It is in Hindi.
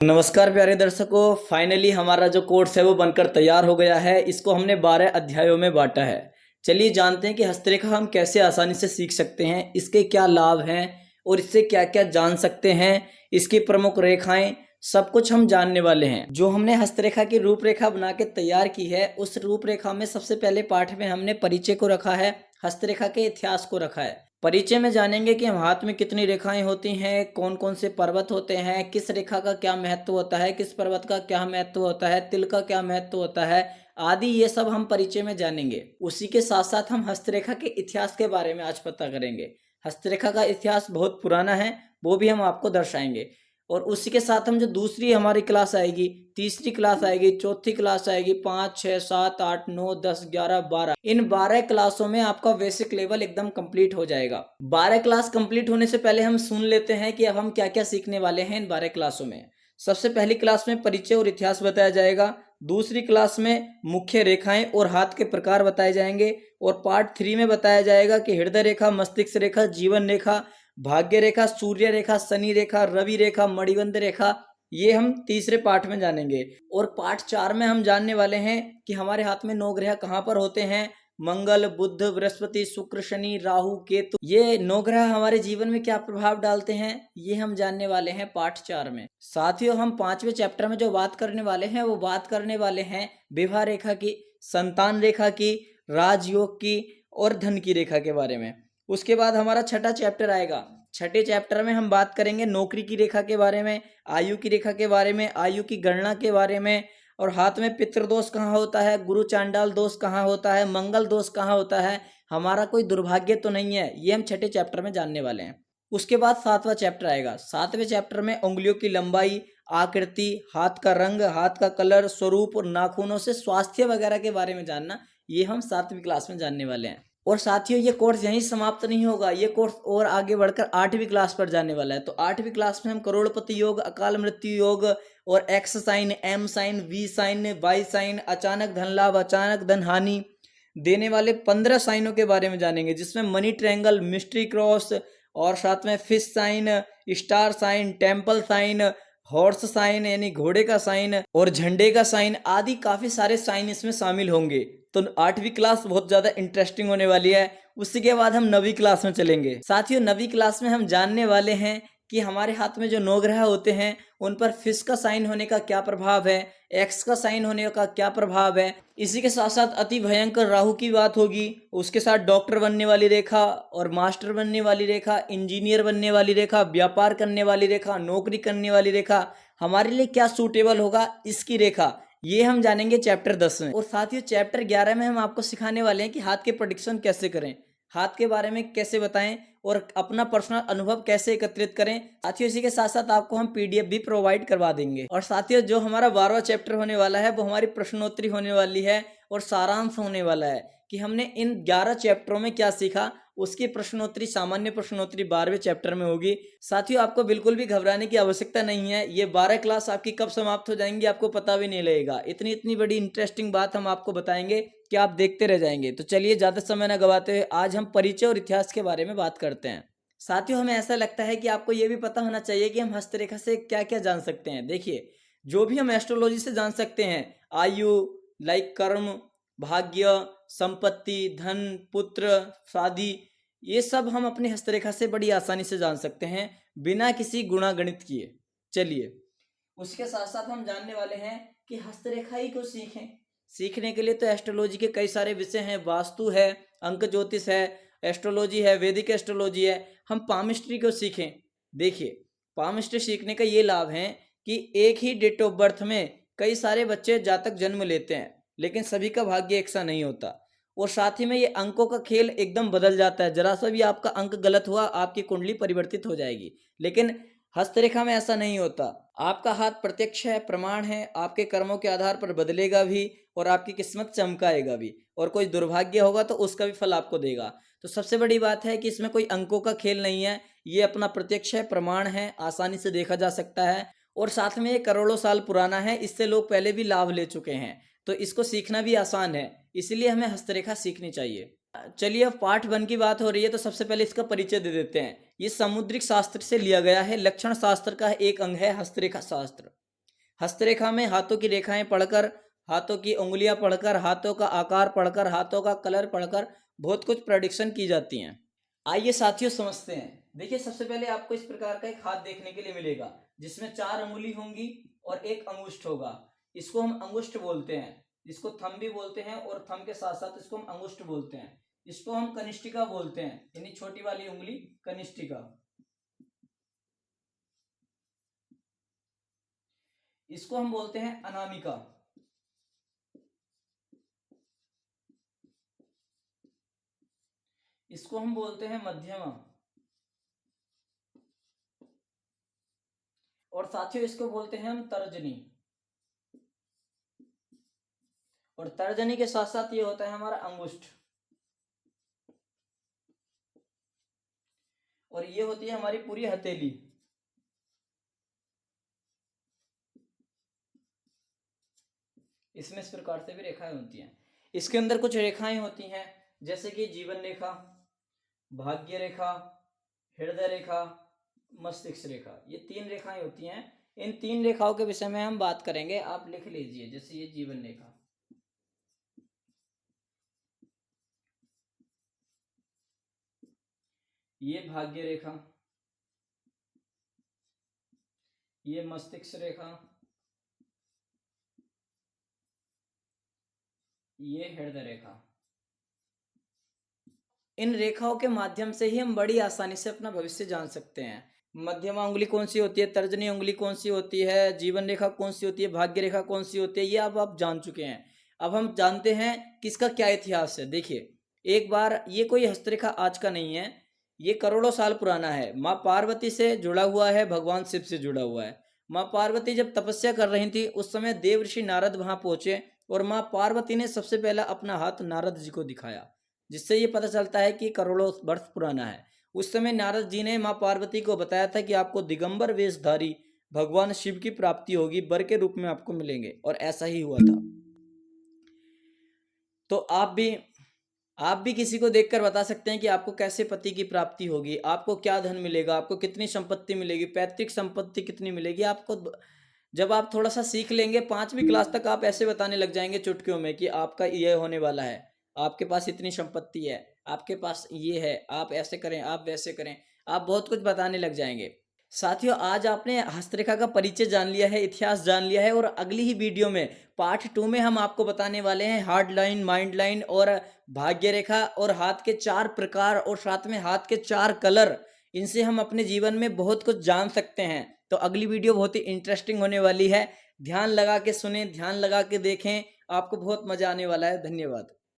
नमस्कार प्यारे दर्शकों, फाइनली हमारा जो कोर्स है वो बनकर तैयार हो गया है। इसको हमने 12 अध्यायों में बांटा है। चलिए जानते हैं कि हस्तरेखा हम कैसे आसानी से सीख सकते हैं, इसके क्या लाभ हैं और इससे क्या क्या जान सकते हैं, इसकी प्रमुख रेखाएं, सब कुछ हम जानने वाले हैं। जो हमने हस्तरेखा की रूपरेखा बना के तैयार की है, उस रूपरेखा में सबसे पहले पाठ में हमने परिचय को रखा है, हस्तरेखा के इतिहास को रखा है। परिचय में जानेंगे कि हम हाथ में कितनी रेखाएं होती हैं, कौन कौन से पर्वत होते हैं, किस रेखा का क्या महत्व होता है, किस पर्वत का क्या महत्व होता है, तिल का क्या महत्व होता है आदि, ये सब हम परिचय में जानेंगे। उसी के साथ साथ हम हस्तरेखा के इतिहास के बारे में आज पता करेंगे। हस्तरेखा का इतिहास बहुत पुराना है, वो भी हम आपको दर्शाएंगे। और उसी के साथ हम जो दूसरी हमारी क्लास आएगी, तीसरी क्लास आएगी, चौथी क्लास आएगी, 5, 6, 7, 8, 9, 10, 11, 12, इन 12 क्लासों में आपका बेसिक लेवल एकदम कंप्लीट हो जाएगा। 12 क्लास कंप्लीट होने से पहले हम सुन लेते हैं कि अब हम क्या क्या सीखने वाले हैं इन 12 क्लासों में। सबसे पहली क्लास में परिचय और इतिहास बताया जाएगा। दूसरी क्लास में मुख्य रेखाएं और हाथ के प्रकार बताए जाएंगे। और पार्ट 3 में बताया जाएगा कि हृदय रेखा, मस्तिष्क रेखा, जीवन रेखा, भाग्य रेखा, सूर्य रेखा, शनि रेखा, रवि रेखा, मणिबंध रेखा, ये हम तीसरे पाठ में जानेंगे। और पाठ 4 में हम जानने वाले हैं कि हमारे हाथ में 9 ग्रह कहाँ पर होते हैं। मंगल, बुध, बृहस्पति, शुक्र, शनि, राहु, केतु, ये 9 ग्रह हमारे जीवन में क्या प्रभाव डालते हैं, ये हम जानने वाले हैं पाठ 4 में। साथियों, हम 5वें चैप्टर में जो बात करने वाले हैं वो बात करने वाले हैं विवाह रेखा की, संतान रेखा की, राजयोग की और धन की रेखा के बारे में। उसके बाद हमारा छठा चैप्टर आएगा। छठे चैप्टर में हम बात करेंगे नौकरी की रेखा के बारे में, आयु की रेखा के बारे में, आयु की गणना के बारे में, और हाथ में पितृदोष कहाँ होता है, गुरु चांडाल दोष कहाँ होता है, मंगल दोष कहाँ होता है, हमारा कोई दुर्भाग्य तो नहीं है, ये हम छठे चैप्टर में जानने वाले हैं। उसके बाद 7वां चैप्टर आएगा। 7वें चैप्टर में उंगलियों की लंबाई, आकृति, हाथ का रंग, हाथ का कलर, स्वरूप और नाखूनों से स्वास्थ्य वगैरह के बारे में जानना, ये हम 7वीं क्लास में जानने वाले हैं। और साथियों, ये कोर्स यहीं समाप्त नहीं होगा, ये कोर्स और आगे बढ़कर 8वीं क्लास पर जाने वाला है। तो 8वीं क्लास में हम करोड़पति योग, अकाल मृत्यु योग और X sign, M sign, V sign, Y sign, अचानक धन लाभ, अचानक धन हानि देने वाले 15 साइनों के बारे में जानेंगे, जिसमें मनी ट्रायंगल, मिस्ट्री क्रॉस और साथ में fish sign, star sign, temple sign, horse sign यानी घोड़े का साइन और झंडे का साइन आदि काफी सारे साइन इसमें शामिल होंगे। तो 8वीं क्लास बहुत ज्यादा इंटरेस्टिंग होने वाली है। उसी के बाद हम 9वीं क्लास में चलेंगे। साथियों, 9वीं क्लास में हम जानने वाले हैं कि हमारे हाथ में जो 9 ग्रह होते हैं उन पर फिश का साइन होने का क्या प्रभाव है, एक्स का साइन होने का क्या प्रभाव है। इसी के साथ साथ अति भयंकर राहु की बात होगी। उसके साथ डॉक्टर बनने वाली रेखा और मास्टर बनने वाली रेखा, इंजीनियर बनने वाली रेखा, व्यापार करने वाली रेखा, नौकरी करने वाली रेखा, हमारे लिए क्या सूटेबल होगा इसकी रेखा, ये हम जानेंगे चैप्टर 10 में। और साथियों, चैप्टर 11 में हम आपको सिखाने वाले हैं कि हाथ के प्रेडिक्शन कैसे करें, हाथ के बारे में कैसे बताएं और अपना पर्सनल अनुभव कैसे एकत्रित करें। साथियों, इसी के साथ साथ आपको हम पीडीएफ भी प्रोवाइड करवा देंगे। और साथियों, जो हमारा 12वां चैप्टर होने वाला है वो हमारी प्रश्नोत्तरी होने वाली है और सारांश होने वाला है कि हमने इन 11 चैप्टरों में क्या सीखा। उसकी प्रश्नोत्तरी, सामान्य प्रश्नोत्तरी 12वें चैप्टर में होगी। साथियों, आपको बिल्कुल भी घबराने की आवश्यकता नहीं है। ये 12 क्लास आपकी कब समाप्त हो जाएंगी आपको पता भी नहीं लगेगा। इतनी इतनी बड़ी इंटरेस्टिंग बात हम आपको बताएंगे कि आप देखते रह जाएंगे। तो चलिए ज्यादा समय न गवाते हुए आज हम परिचय और इतिहास के बारे में बात करते हैं। साथियों, हमें ऐसा लगता है कि आपको ये भी पता होना चाहिए कि हम हस्तरेखा से क्या क्या जान सकते हैं। देखिए, जो भी हम एस्ट्रोलॉजी से जान सकते हैं, आयु, लाइक कर्म, भाग्य, संपत्ति, धन, पुत्र, शादी, ये सब हम अपनी हस्तरेखा से बड़ी आसानी से जान सकते हैं बिना किसी गुणा गणित किए। चलिए, उसके साथ साथ हम जानने वाले हैं कि हस्तरेखा ही क्यों सीखें। सीखने के लिए तो एस्ट्रोलॉजी के कई सारे विषय हैं, वास्तु है, अंक ज्योतिष है, एस्ट्रोलॉजी है, वैदिक एस्ट्रोलॉजी है। हम पामिस्ट्री क्यों सीखें। देखिए, पामिस्ट्री सीखने का ये लाभ है कि एक ही डेट ऑफ बर्थ में कई सारे बच्चे जातक जन्म लेते हैं, लेकिन सभी का भाग्य एक सा नहीं होता। और साथ ही में ये अंकों का खेल एकदम बदल जाता है। जरा सा भी आपका अंक गलत हुआ, आपकी कुंडली परिवर्तित हो जाएगी। लेकिन हस्तरेखा में ऐसा नहीं होता। आपका हाथ प्रत्यक्ष है, प्रमाण है, आपके कर्मों के आधार पर बदलेगा भी और आपकी किस्मत चमकाएगा भी, और कोई दुर्भाग्य होगा तो उसका भी फल आपको देगा। तो सबसे बड़ी बात है कि इसमें कोई अंकों का खेल नहीं है, ये अपना प्रत्यक्ष है, प्रमाण है, आसानी से देखा जा सकता है। और साथ में ये करोड़ों साल पुराना है, इससे लोग पहले भी लाभ ले चुके हैं, तो इसको सीखना भी आसान है। इसलिए हमें हस्तरेखा सीखनी चाहिए। चलिए, अब पार्ट 1 की बात हो रही है तो सबसे पहले इसका परिचय दे देते हैं। ये सामुद्रिक शास्त्र से लिया गया है। लक्षण शास्त्र का एक अंग है हस्तरेखा शास्त्र। हस्तरेखा में हाथों की रेखाएं पढ़कर, हाथों की उंगलियां पढ़कर, हाथों का आकार पढ़कर, हाथों का कलर पढ़कर बहुत कुछ प्रेडिक्शन की जाती हैं। आइए साथियों समझते हैं। देखिए सबसे पहले आपको इस प्रकार का एक हाथ देखने के लिए मिलेगा जिसमें 4 अंगुली होंगी और एक अंगुष्ठ होगा। इसको हम अंगुष्ठ बोलते हैं, इसको थंब भी बोलते हैं और थंब के साथ साथ इसको हम अंगुष्ठ बोलते हैं। इसको हम कनिष्ठिका बोलते हैं, यानी छोटी वाली उंगली कनिष्ठिका। इसको हम बोलते हैं अनामिका। इसको हम बोलते हैं मध्यमा। और साथियों इसको बोलते हैं हम तर्जनी। और तर्जनी के साथ साथ ये होता है हमारा अंगुष्ठ। और ये होती है हमारी पूरी हथेली। इसमें इस प्रकार से भी रेखाएं होती हैं। इसके अंदर कुछ रेखाएं होती हैं जैसे कि जीवन रेखा, भाग्य रेखा, हृदय रेखा, मस्तिष्क रेखा। ये 3 रेखाएं होती हैं। इन 3 रेखाओं के विषय में हम बात करेंगे, आप लिख लीजिए। जैसे ये जीवन रेखा, ये भाग्य रेखा, ये मस्तिष्क रेखा, ये हृदय रेखा। इन रेखाओं के माध्यम से ही हम बड़ी आसानी से अपना भविष्य जान सकते हैं। मध्यमा उंगली कौन सी होती है, तर्जनी उंगली कौन सी होती है, जीवन रेखा कौन सी होती है, भाग्य रेखा कौन सी होती है, ये अब आप जान चुके हैं। अब हम जानते हैं कि इसका क्या इतिहास है। देखिए एक बार, ये कोई हस्तरेखा आज का नहीं है, ये करोड़ों साल पुराना है। माँ पार्वती से जुड़ा हुआ है, भगवान शिव से जुड़ा हुआ है। माँ पार्वती जब तपस्या कर रही थी उस समय देवर्षि नारद वहां पहुंचे और माँ पार्वती ने सबसे पहला अपना हाथ नारद जी को दिखाया, जिससे ये पता चलता है कि करोड़ों वर्ष पुराना है। उस समय नारद जी ने माँ पार्वती को बताया था कि आपको दिगंबर वेशधारी भगवान शिव की प्राप्ति होगी, वर के रूप में आपको मिलेंगे, और ऐसा ही हुआ था। तो आप भी किसी को देखकर बता सकते हैं कि आपको कैसे पति की प्राप्ति होगी, आपको क्या धन मिलेगा, आपको कितनी संपत्ति मिलेगी, पैतृक संपत्ति कितनी मिलेगी। आपको जब आप थोड़ा सा सीख लेंगे 5वीं क्लास तक, आप ऐसे बताने लग जाएंगे चुटकियों में कि आपका ये होने वाला है, आपके पास इतनी संपत्ति है, आपके पास ये है, आप ऐसे करें, आप वैसे करें। आप बहुत कुछ बताने लग जाएंगे। साथियों आज आपने हस्तरेखा का परिचय जान लिया है, इतिहास जान लिया है, और अगली ही वीडियो में पार्ट 2 में हम आपको बताने वाले हैं हार्ड लाइन, माइंड लाइन और भाग्य रेखा, और हाथ के 4 प्रकार और साथ में हाथ के 4 कलर। इनसे हम अपने जीवन में बहुत कुछ जान सकते हैं। तो अगली वीडियो बहुत ही इंटरेस्टिंग होने वाली है। ध्यान लगा के सुने, ध्यान लगा के देखें, आपको बहुत मजा आने वाला है। धन्यवाद।